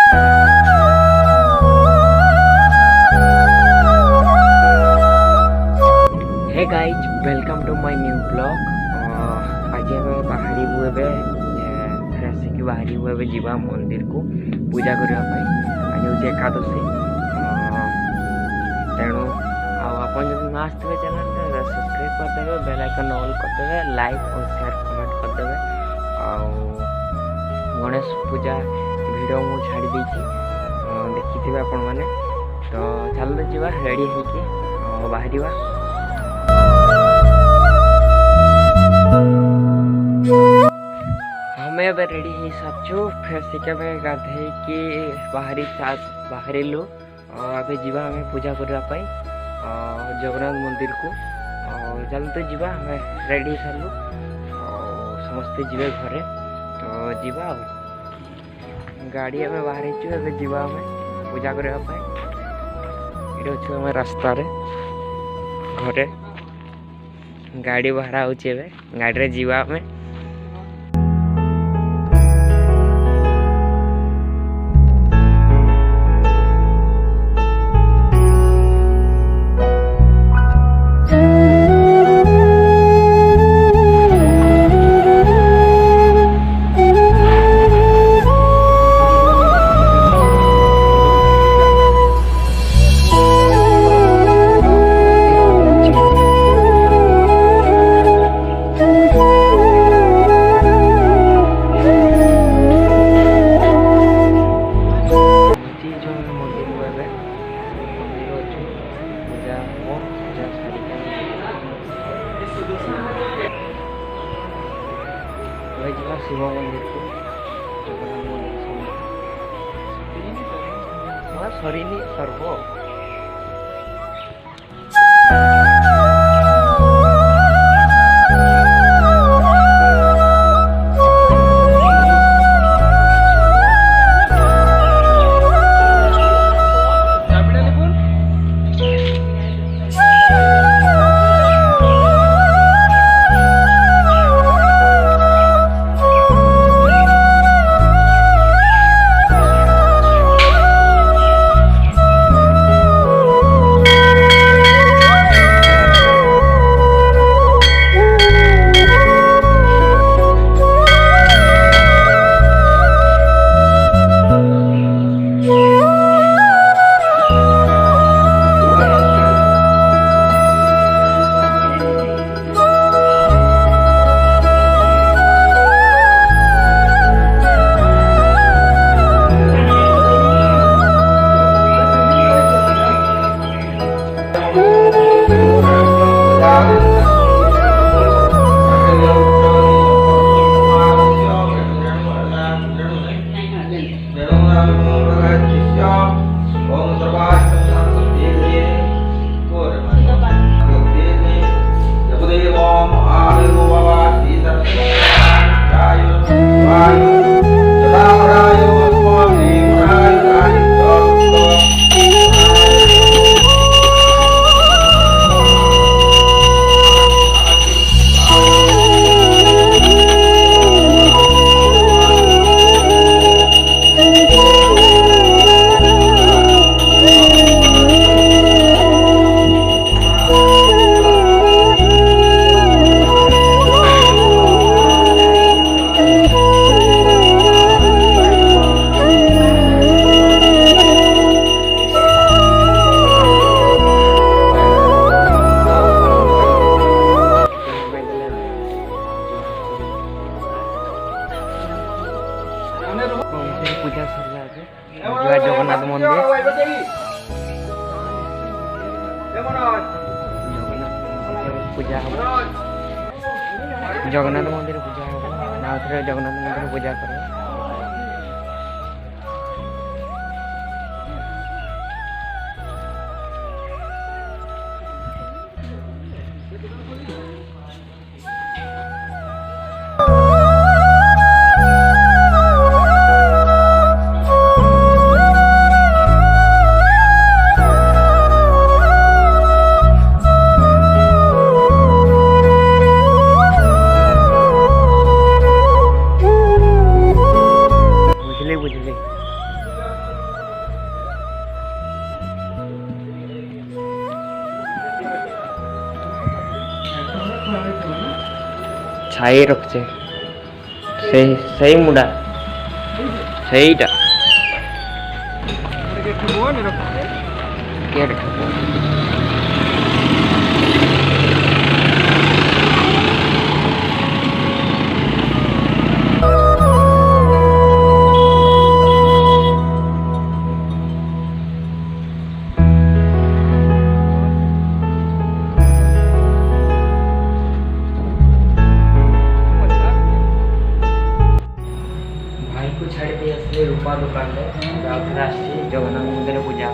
Hey guys welcome to my new blog. आज हमें बाहरी बाहरी जीवा मंदिर को पूजा करने आज हूँ एकादशी तेणु आप ना आसते चैनल सब्सक्राइब करदे बेल आइकन ऑल करदे लाइक और शेयर कमेंट करदे। गणेश पूजा वीडियो मुझे छाड़ी देखी आपण मैंने तो चलो जीवा रेडी होके बाहर। हमें अब रेडी हो साचु फिर से के गाधे कि बाहरिलु अबे जीवा हमें पूजा करने जगन्नाथ मंदिर को चलते जीवा हमें रेडी सारू समस्ते जीवे घरे तो जीवा गाड़ी हमें बाहर जीवा हमें पूजा करने ये हमें रास्ता रे घरे गाड़ी बाहर हो गाड़ी रे जीवा हमें शिव मंदिर को सरी सर्व पूजा सरला जगन्नाथ मंदिर पूजा हम जगन्नाथ मंदिर पूजा हम जगन्नाथ मंदिर पूजा कर ଛାଇ ରଖିଛେ ସେଇ ମୁଣ୍ଡା ସେଇଟା କିଏ छाड़ी दिए असली रूपा दुकान जगन्नाथ मंदिर पूजा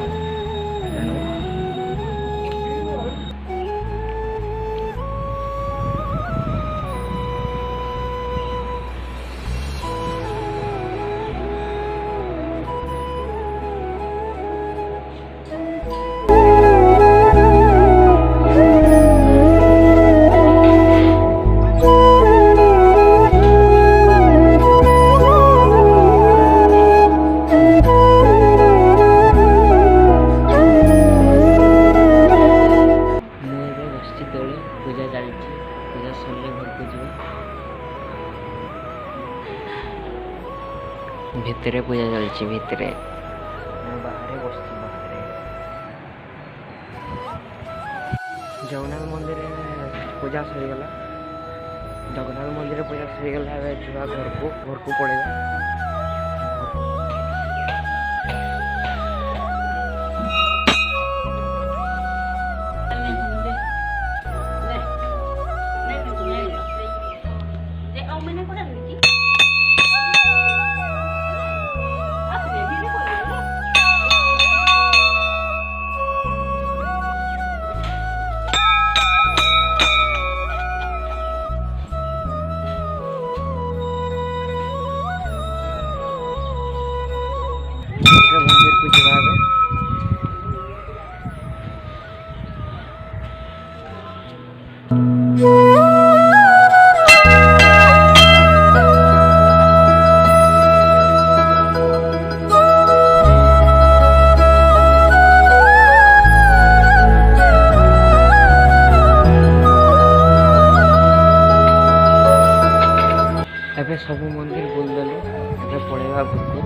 पूजा चलती पूजा सरले घर को जीव भितरे पूजा चलती भितरे बाहर बस बाहर जगन्नाथ मंदिर पूजा सरीगला जगन्नाथ मंदिर पूजा सरीगला जुआ घर को पड़ेगा मंदिर को जवाब है एबे सब मंदिर बोल देलु एबे पड़ेगा भूको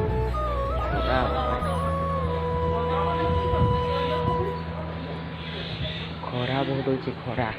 खरा बहुत होची खरा